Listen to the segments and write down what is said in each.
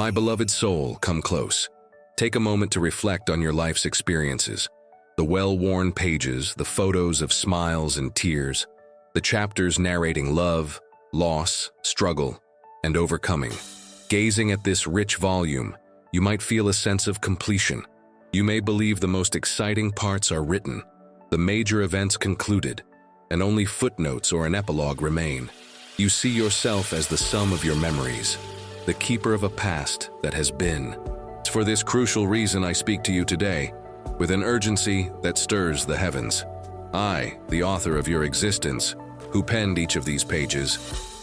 My beloved soul, come close. Take a moment to reflect on your life's experiences. The well-worn pages, the photos of smiles and tears, the chapters narrating love, loss, struggle, and overcoming. Gazing at this rich volume, you might feel a sense of completion. You may believe the most exciting parts are written, the major events concluded, and only footnotes or an epilogue remain. You see yourself as the sum of your memories, the keeper of a past that has been. For this crucial reason I speak to you today, with an urgency that stirs the heavens. I, the author of your existence, who penned each of these pages,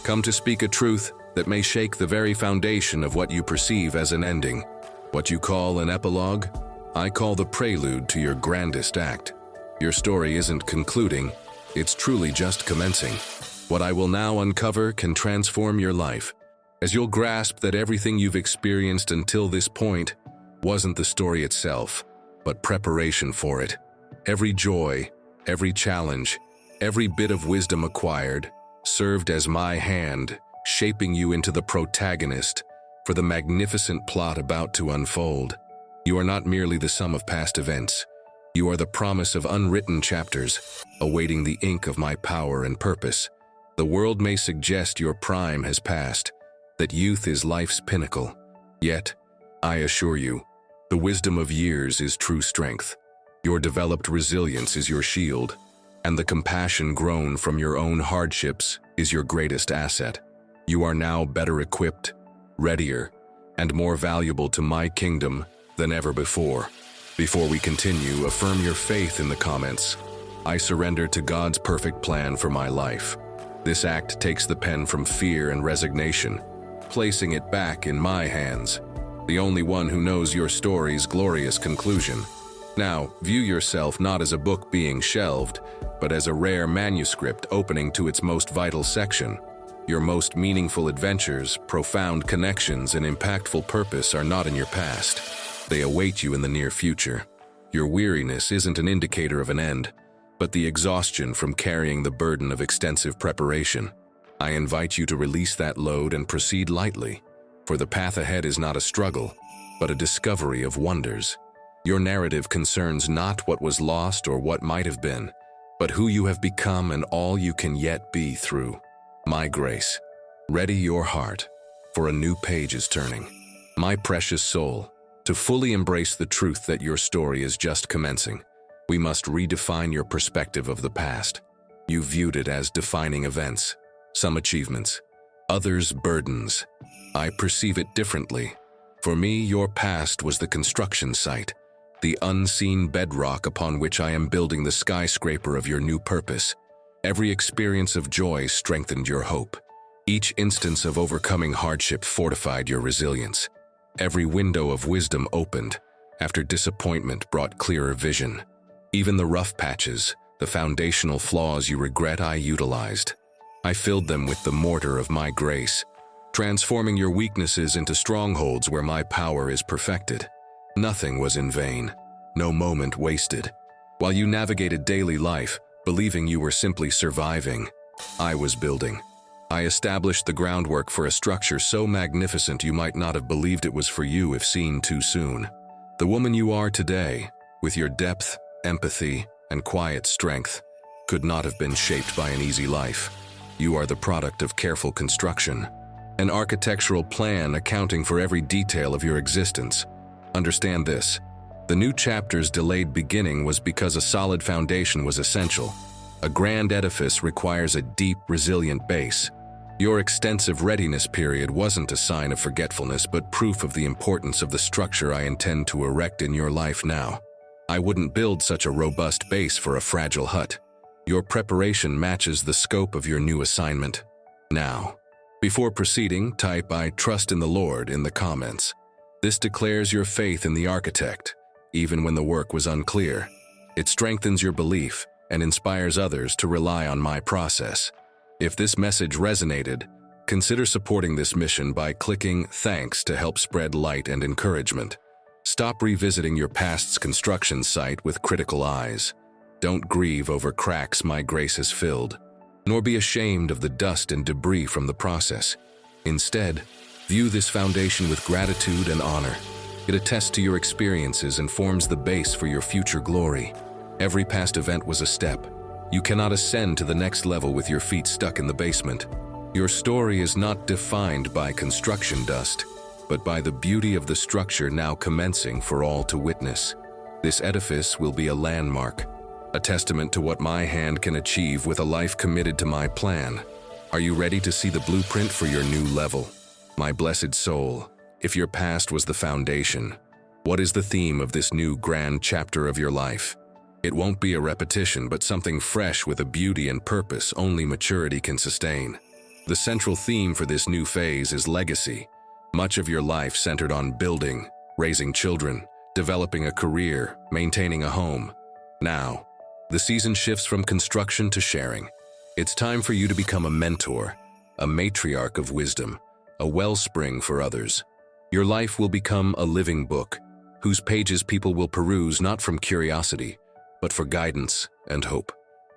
come to speak a truth that may shake the very foundation of what you perceive as an ending. What you call an epilogue, I call the prelude to your grandest act. Your story isn't concluding, it's truly just commencing. What I will now uncover can transform your life, as you'll grasp that everything you've experienced until this point wasn't the story itself, but preparation for it. Every joy, every challenge, every bit of wisdom acquired served as my hand, shaping you into the protagonist for the magnificent plot about to unfold. You are not merely the sum of past events. You are the promise of unwritten chapters, awaiting the ink of my power and purpose. The world may suggest your prime has passed, that youth is life's pinnacle. Yet, I assure you, the wisdom of years is true strength. Your developed resilience is your shield, and the compassion grown from your own hardships is your greatest asset. You are now better equipped, readier, and more valuable to my kingdom than ever before. Before we continue, affirm your faith in the comments. I surrender to God's perfect plan for my life. This act takes the pen from fear and resignation, placing it back in my hands, the only one who knows your story's glorious conclusion. Now, view yourself not as a book being shelved, but as a rare manuscript opening to its most vital section. Your most meaningful adventures, profound connections, and impactful purpose are not in your past. They await you in the near future. Your weariness isn't an indicator of an end, but the exhaustion from carrying the burden of extensive preparation. I invite you to release that load and proceed lightly, for the path ahead is not a struggle, but a discovery of wonders. Your narrative concerns not what was lost or what might have been, but who you have become and all you can yet be through my grace. Ready your heart, for a new page is turning. My precious soul, to fully embrace the truth that your story is just commencing, we must redefine your perspective of the past. You viewed it as defining events, some achievements, others burdens. I perceive it differently. For me, your past was the construction site, the unseen bedrock upon which I am building the skyscraper of your new purpose. Every experience of joy strengthened your hope. Each instance of overcoming hardship fortified your resilience. Every window of wisdom opened after disappointment brought clearer vision. Even the rough patches, the foundational flaws you regret, I utilized. I filled them with the mortar of my grace, transforming your weaknesses into strongholds where my power is perfected. Nothing was in vain, no moment wasted. While you navigated daily life, believing you were simply surviving, I was building. I established the groundwork for a structure so magnificent you might not have believed it was for you if seen too soon. The woman you are today, with your depth, empathy, and quiet strength, could not have been shaped by an easy life. You are the product of careful construction, an architectural plan accounting for every detail of your existence. Understand this: the new chapter's delayed beginning was because a solid foundation was essential. A grand edifice requires a deep, resilient base. Your extensive readiness period wasn't a sign of forgetfulness, but proof of the importance of the structure I intend to erect in your life now. I wouldn't build such a robust base for a fragile hut. Your preparation matches the scope of your new assignment. Now, before proceeding, type "I trust in the Lord" in the comments. This declares your faith in the architect, even when the work was unclear. It strengthens your belief and inspires others to rely on my process. If this message resonated, consider supporting this mission by clicking "Thanks" to help spread light and encouragement. Stop revisiting your past's construction site with critical eyes. Don't grieve over cracks my grace has filled, nor be ashamed of the dust and debris from the process. Instead, View this foundation with gratitude and honor. It attests to your experiences and forms the base for your future glory. Every past event was a step. You cannot ascend to the next level with your feet stuck in the basement. Your story is not defined by construction dust, but by the beauty of the structure now commencing for all to witness. This edifice will be a landmark, a testament to what my hand can achieve with a life committed to my plan. Are you ready to see the blueprint for your new level? My blessed soul, if your past was the foundation, what is the theme of this new grand chapter of your life? It won't be a repetition, but something fresh with a beauty and purpose only maturity can sustain. The central theme for this new phase is legacy. Much of your life centered on building, raising children, developing a career, maintaining a home. Now, the season shifts from construction to sharing. It's time for you to become a mentor, a matriarch of wisdom, a wellspring for others. Your life will become a living book, whose pages people will peruse not from curiosity, but for guidance and hope.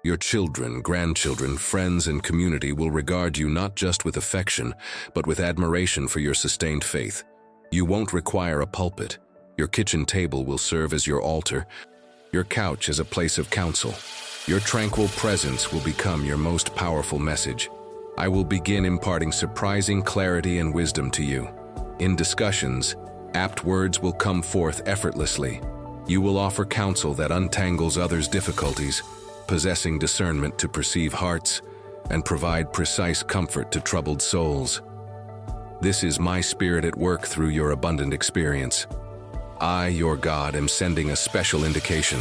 Your children, grandchildren, friends, and community will regard you not just with affection, but with admiration for your sustained faith. You won't require a pulpit. Your kitchen table will serve as your altar, your couch as a place of counsel. Your tranquil presence will become your most powerful message. I will begin imparting surprising clarity and wisdom to you. In discussions, apt words will come forth effortlessly. You will offer counsel that untangles others' difficulties, possessing discernment to perceive hearts and provide precise comfort to troubled souls. This is my spirit at work through your abundant experience. I, your God, am sending a special indication.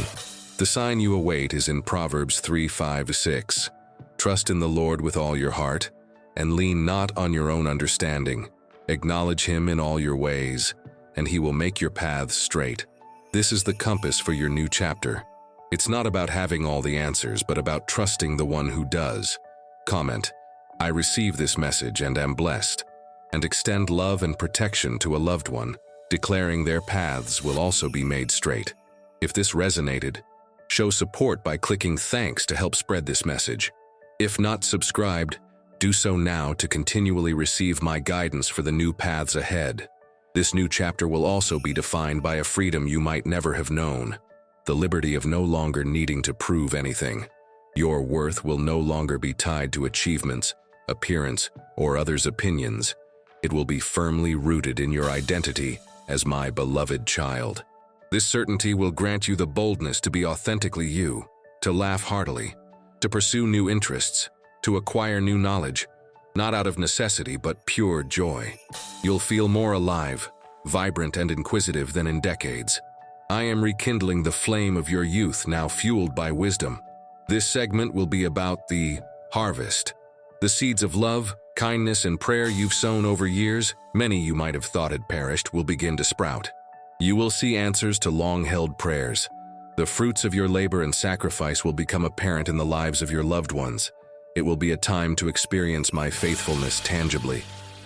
The sign you await is in Proverbs 3:5-6. Trust in the Lord with all your heart, and lean not on your own understanding. Acknowledge him in all your ways, and he will make your paths straight. This is the compass for your new chapter. It's not about having all the answers, but about trusting the one who does. Comment, I receive this message and am blessed, and extend love and protection to a loved one, declaring their paths will also be made straight. If this resonated, show support by clicking thanks to help spread this message. If not subscribed, do so now to continually receive my guidance for the new paths ahead. This new chapter will also be defined by a freedom you might never have known, the liberty of no longer needing to prove anything. Your worth will no longer be tied to achievements, appearance, or others' opinions. It will be firmly rooted in your identity as my beloved child. This certainty will grant you the boldness to be authentically you, to laugh heartily, to pursue new interests, to acquire new knowledge, not out of necessity but pure joy. You'll feel more alive, vibrant, and inquisitive than in decades. I am rekindling the flame of your youth, now fueled by wisdom. This segment will be about the harvest. The seeds of love, kindness, and prayer you've sown over years, many you might have thought had perished, will begin to sprout. You will see answers to long-held prayers. The fruits of your labor and sacrifice will become apparent in the lives of your loved ones. It will be a time to experience my faithfulness tangibly.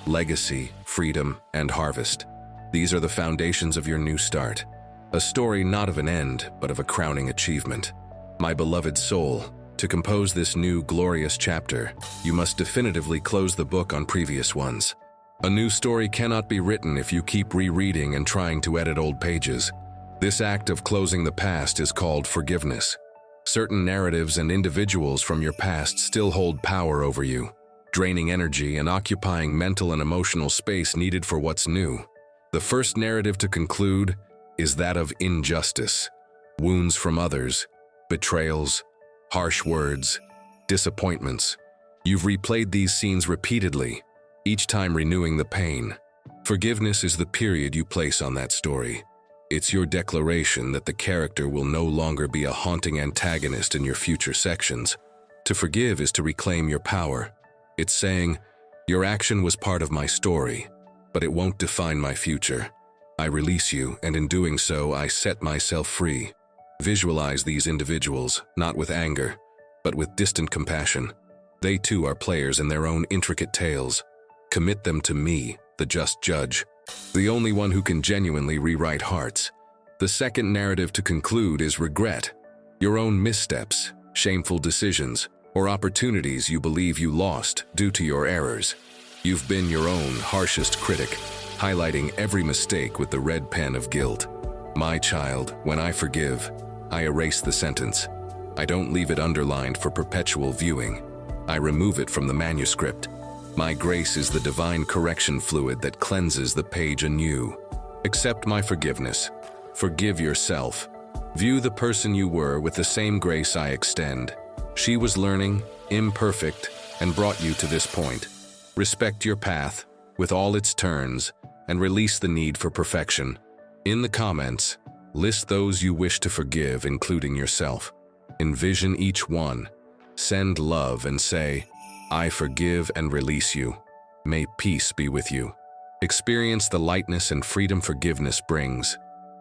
Legacy, freedom, and harvest. These are the foundations of your new start. A story not of an end, but of a crowning achievement. My beloved soul, to compose this new glorious chapter, you must definitively close the book on previous ones. A new story cannot be written if you keep rereading and trying to edit old pages. This act of closing the past is called forgiveness. Certain narratives and individuals from your past still hold power over you, draining energy and occupying mental and emotional space needed for what's new. The first narrative to conclude is that of injustice, wounds from others, betrayals, harsh words, disappointments. You've replayed these scenes repeatedly, each time renewing the pain. Forgiveness is the period you place on that story. It's your declaration that the character will no longer be a haunting antagonist in your future sections. To forgive is to reclaim your power. It's saying, your action was part of my story, but it won't define my future. I release you, and in doing so, I set myself free. Visualize these individuals, not with anger, but with distant compassion. They too are players in their own intricate tales. Commit them to me, the just judge, the only one who can genuinely rewrite hearts. The second narrative to conclude is regret. Your own missteps, shameful decisions, or opportunities you believe you lost due to your errors. You've been your own harshest critic, highlighting every mistake with the red pen of guilt. My child, when I forgive, I erase the sentence. I don't leave it underlined for perpetual viewing. I remove it from the manuscript. My grace is the divine correction fluid that cleanses the page anew. Accept my forgiveness. Forgive yourself. View the person you were with the same grace I extend. She was learning, imperfect, and brought you to this point. Respect your path, with all its turns, and release the need for perfection. In the comments, list those you wish to forgive, including yourself. Envision each one. Send love and say, I forgive and release you. May peace be with you. Experience the lightness and freedom forgiveness brings.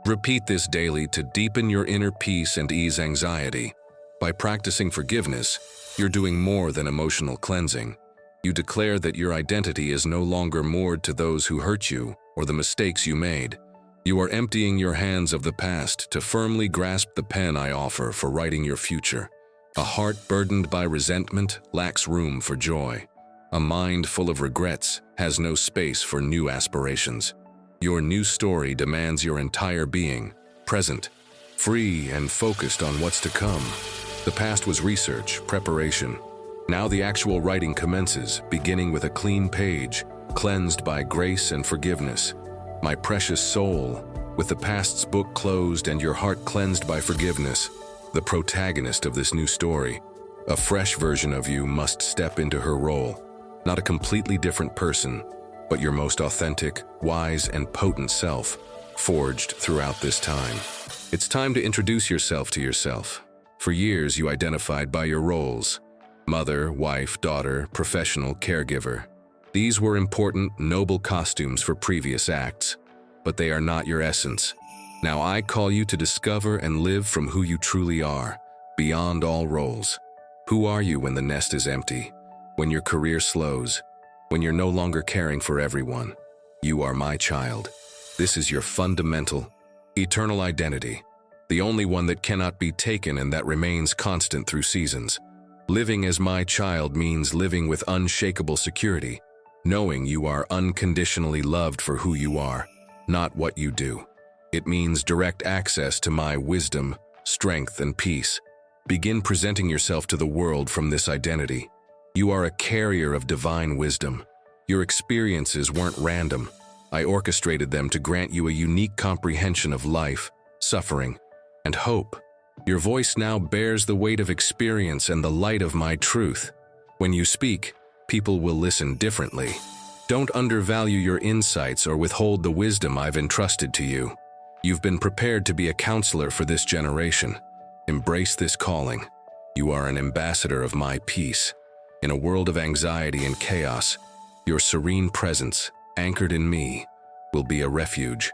Repeat this daily to deepen your inner peace and ease anxiety. By practicing forgiveness, you're doing more than emotional cleansing. You declare that your identity is no longer moored to those who hurt you or the mistakes you made. You are emptying your hands of the past to firmly grasp the pen I offer for writing your future. A heart burdened by resentment lacks room for joy. A mind full of regrets has no space for new aspirations. Your new story demands your entire being, present, free, and focused on what's to come. The past was research, preparation. Now the actual writing commences, beginning with a clean page, cleansed by grace and forgiveness. My precious soul, with the past's book closed and your heart cleansed by forgiveness, the protagonist of this new story, a fresh version of you must step into her role. Not a completely different person, but your most authentic, wise, and potent self, forged throughout this time. It's time to introduce yourself to yourself. For years, you identified by your roles: mother, wife, daughter, professional, caregiver. These were important, noble costumes for previous acts, but they are not your essence. Now I call you to discover and live from who you truly are, beyond all roles. Who are you when the nest is empty? When your career slows? When you're no longer caring for everyone? You are my child. This is your fundamental, eternal identity, the only one that cannot be taken and that remains constant through seasons. Living as my child means living with unshakable security, knowing you are unconditionally loved for who you are, not what you do. It means direct access to my wisdom, strength, and peace. Begin presenting yourself to the world from this identity. You are a carrier of divine wisdom. Your experiences weren't random. I orchestrated them to grant you a unique comprehension of life, suffering, and hope. Your voice now bears the weight of experience and the light of my truth. When you speak, people will listen differently. Don't undervalue your insights or withhold the wisdom I've entrusted to you. You've been prepared to be a counselor for this generation. Embrace this calling. You are an ambassador of my peace. In a world of anxiety and chaos, your serene presence, anchored in me, will be a refuge.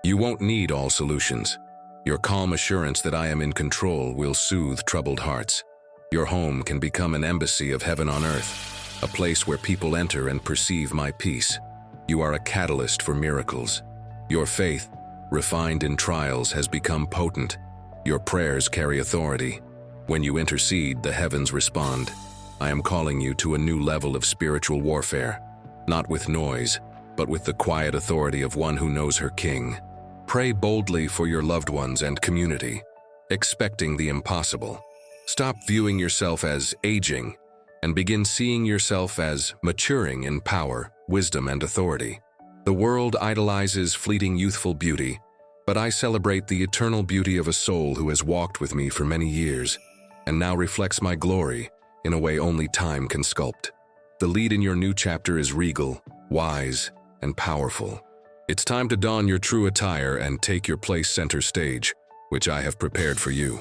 You won't need all solutions. Your calm assurance that I am in control will soothe troubled hearts. Your home can become an embassy of heaven on earth, a place where people enter and perceive my peace. You are a catalyst for miracles. Your faith, refined in trials, has become potent. Your prayers carry authority. When you intercede, the heavens respond. I am calling you to a new level of spiritual warfare, not with noise, but with the quiet authority of one who knows her king. Pray boldly for your loved ones and community, expecting the impossible. Stop viewing yourself as aging and begin seeing yourself as maturing in power, wisdom, and authority. The world idolizes fleeting youthful beauty, but I celebrate the eternal beauty of a soul who has walked with me for many years and now reflects my glory in a way only time can sculpt. The lead in your new chapter is regal, wise, and powerful. It's time to don your true attire and take your place center stage, which I have prepared for you.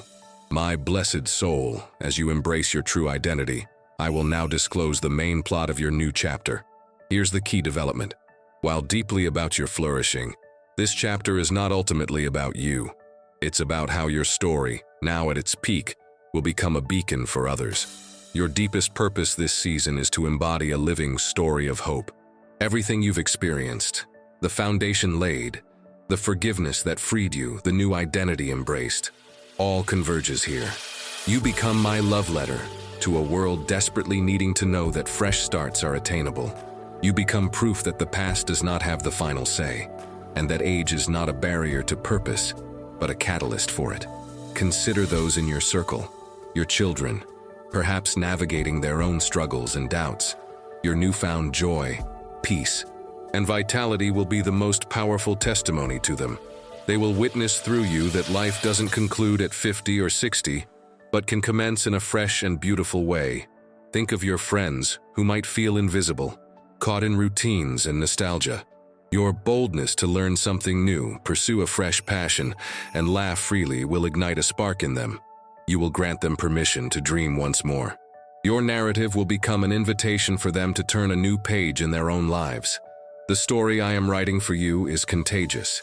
My blessed soul, as you embrace your true identity, I will now disclose the main plot of your new chapter. Here's the key development. While deeply about your flourishing, this chapter is not ultimately about you. It's about how your story, now at its peak, will become a beacon for others. Your deepest purpose this season is to embody a living story of hope. Everything you've experienced, the foundation laid, the forgiveness that freed you, the new identity embraced, all converges here. You become my love letter to a world desperately needing to know that fresh starts are attainable. You become proof that the past does not have the final say, and that age is not a barrier to purpose, but a catalyst for it. Consider those in your circle, your children, perhaps navigating their own struggles and doubts. Your newfound joy, peace, and vitality will be the most powerful testimony to them. They will witness through you that life doesn't conclude at 50 or 60, but can commence in a fresh and beautiful way. Think of your friends who might feel invisible, caught in routines and nostalgia. Your boldness to learn something new, pursue a fresh passion, and laugh freely will ignite a spark in them. You will grant them permission to dream once more. Your narrative will become an invitation for them to turn a new page in their own lives. The story I am writing for you is contagious.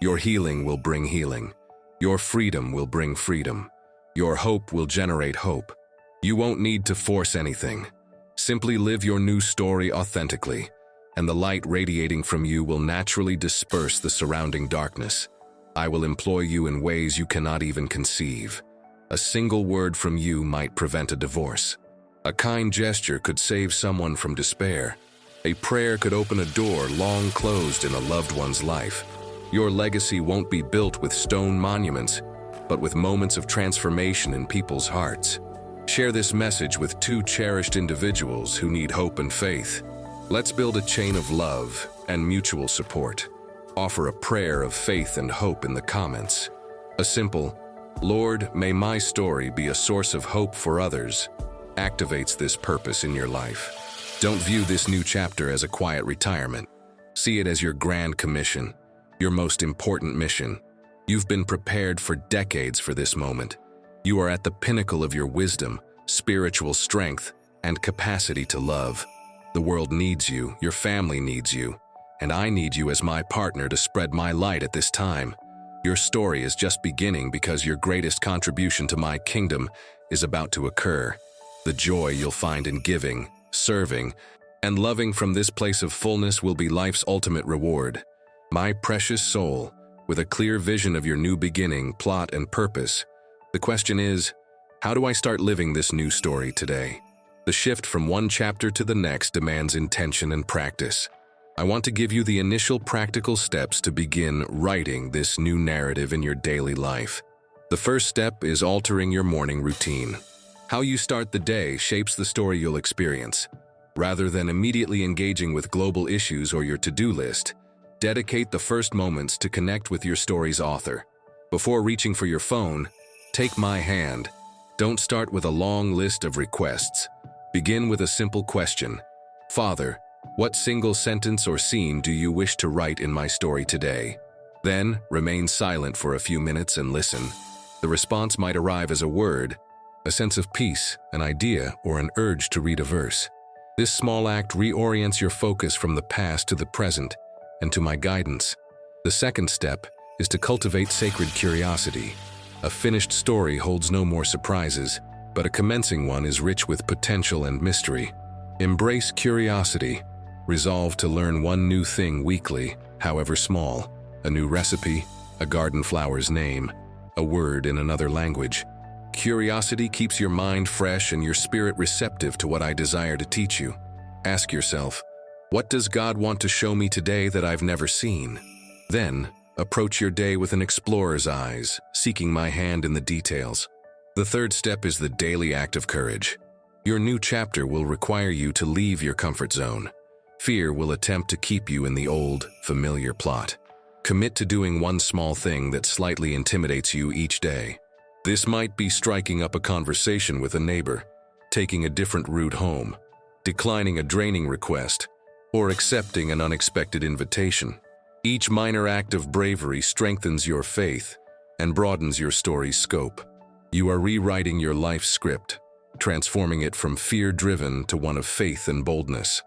Your healing will bring healing. Your freedom will bring freedom. Your hope will generate hope. You won't need to force anything. Simply live your new story authentically, and the light radiating from you will naturally disperse the surrounding darkness. I will employ you in ways you cannot even conceive. A single word from you might prevent a divorce. A kind gesture could save someone from despair. A prayer could open a door long closed in a loved one's life. Your legacy won't be built with stone monuments, but with moments of transformation in people's hearts. Share this message with two cherished individuals who need hope and faith. Let's build a chain of love and mutual support. Offer a prayer of faith and hope in the comments. A simple, "Lord, may my story be a source of hope for others," activates this purpose in your life. Don't view this new chapter as a quiet retirement. See it as your grand commission, your most important mission. You've been prepared for decades for this moment. You are at the pinnacle of your wisdom, spiritual strength, and capacity to love. The world needs you, your family needs you, and I need you as my partner to spread my light at this time. Your story is just beginning because your greatest contribution to my kingdom is about to occur. The joy you'll find in giving, serving, and loving from this place of fullness will be life's ultimate reward. My precious soul, with a clear vision of your new beginning, plot, and purpose, the question is, how do I start living this new story today? The shift from one chapter to the next demands intention and practice. I want to give you the initial practical steps to begin writing this new narrative in your daily life. The first step is altering your morning routine. How you start the day shapes the story you'll experience. Rather than immediately engaging with global issues or your to-do list, dedicate the first moments to connect with your story's author. Before reaching for your phone, take my hand. Don't start with a long list of requests. Begin with a simple question. Father, what single sentence or scene do you wish to write in my story today? Then, remain silent for a few minutes and listen. The response might arrive as a word, a sense of peace, an idea, or an urge to read a verse. This small act reorients your focus from the past to the present and to my guidance. The second step is to cultivate sacred curiosity. A finished story holds no more surprises, but a commencing one is rich with potential and mystery. Embrace curiosity. Resolve to learn one new thing weekly, however small. A new recipe, a garden flower's name, a word in another language. Curiosity keeps your mind fresh and your spirit receptive to what I desire to teach you. Ask yourself, what does God want to show me today that I've never seen? Then, approach your day with an explorer's eyes, seeking my hand in the details. The third step is the daily act of courage. Your new chapter will require you to leave your comfort zone. Fear will attempt to keep you in the old, familiar plot. Commit to doing one small thing that slightly intimidates you each day. This might be striking up a conversation with a neighbor, taking a different route home, declining a draining request, or accepting an unexpected invitation. Each minor act of bravery strengthens your faith and broadens your story's scope. You are rewriting your life script, transforming it from fear-driven to one of faith and boldness.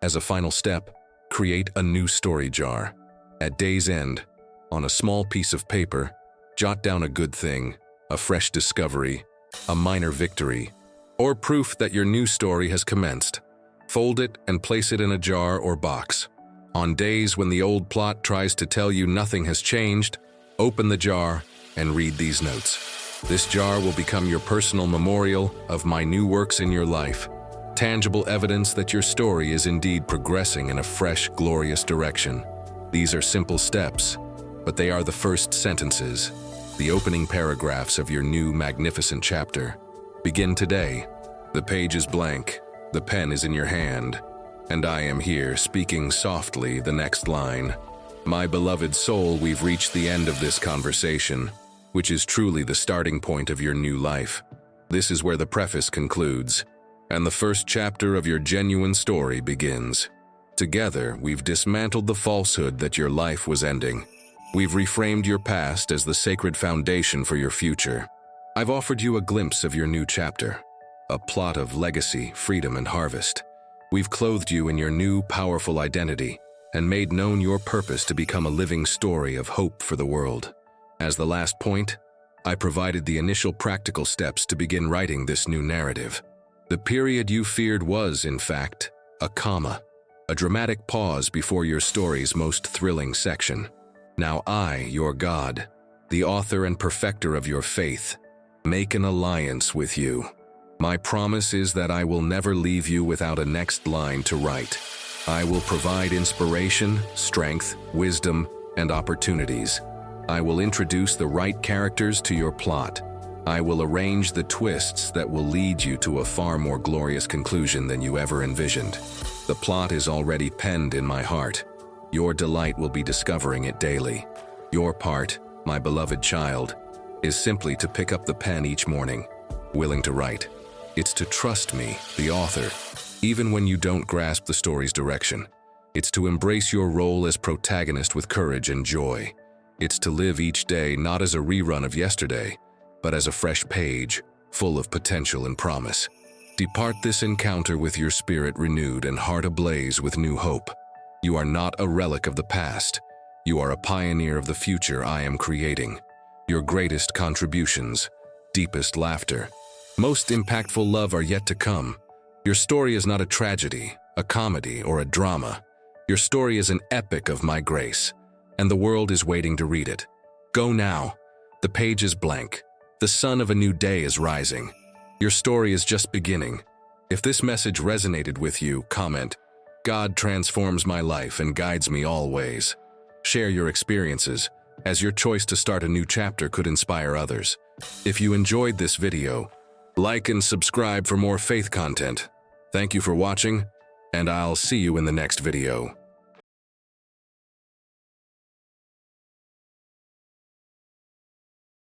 As a final step, create a new story jar. At day's end, on a small piece of paper, jot down a good thing, a fresh discovery, a minor victory, or proof that your new story has commenced. Fold it and place it in a jar or box. On days when the old plot tries to tell you nothing has changed, open the jar and read these notes. This jar will become your personal memorial of my new works in your life. tangible evidence that your story is indeed progressing in a fresh, glorious direction. These are simple steps, but they are the first sentences, the opening paragraphs of your new magnificent chapter. Begin today. The page is blank, the pen is in your hand, and I am here speaking softly the next line. My beloved soul, we've reached the end of this conversation, which is truly the starting point of your new life. This is where the preface concludes, and the first chapter of your genuine story begins. Together, we've dismantled the falsehood that your life was ending. We've reframed your past as the sacred foundation for your future. I've offered you a glimpse of your new chapter, a plot of legacy, freedom, and harvest. We've clothed you in your new, powerful identity and made known your purpose to become a living story of hope for the world. As the last point, I provided the initial practical steps to begin writing this new narrative. The period you feared was, in fact, a comma, a dramatic pause before your story's most thrilling section. Now I, your God, the author and perfecter of your faith, make an alliance with you. My promise is that I will never leave you without a next line to write. I will provide inspiration, strength, wisdom, and opportunities. I will introduce the right characters to your plot. I will arrange the twists that will lead you to a far more glorious conclusion than you ever envisioned. The plot is already penned in my heart. Your delight will be discovering it daily. Your part, my beloved child, is simply to pick up the pen each morning, willing to write. It's to trust me, the author, even when you don't grasp the story's direction. It's to embrace your role as protagonist with courage and joy. It's to live each day not as a rerun of yesterday, but as a fresh page, full of potential and promise. Depart this encounter with your spirit renewed and heart ablaze with new hope. You are not a relic of the past. You are a pioneer of the future I am creating. Your greatest contributions, deepest laughter, most impactful love are yet to come. Your story is not a tragedy, a comedy, or a drama. Your story is an epic of my grace, and the world is waiting to read it. Go now. The page is blank. The sun of a new day is rising. Your story is just beginning. If this message resonated with you, comment, God transforms my life and guides me always. Share your experiences, as your choice to start a new chapter could inspire others. If you enjoyed this video, like and subscribe for more faith content. Thank you for watching, and I'll see you in the next video.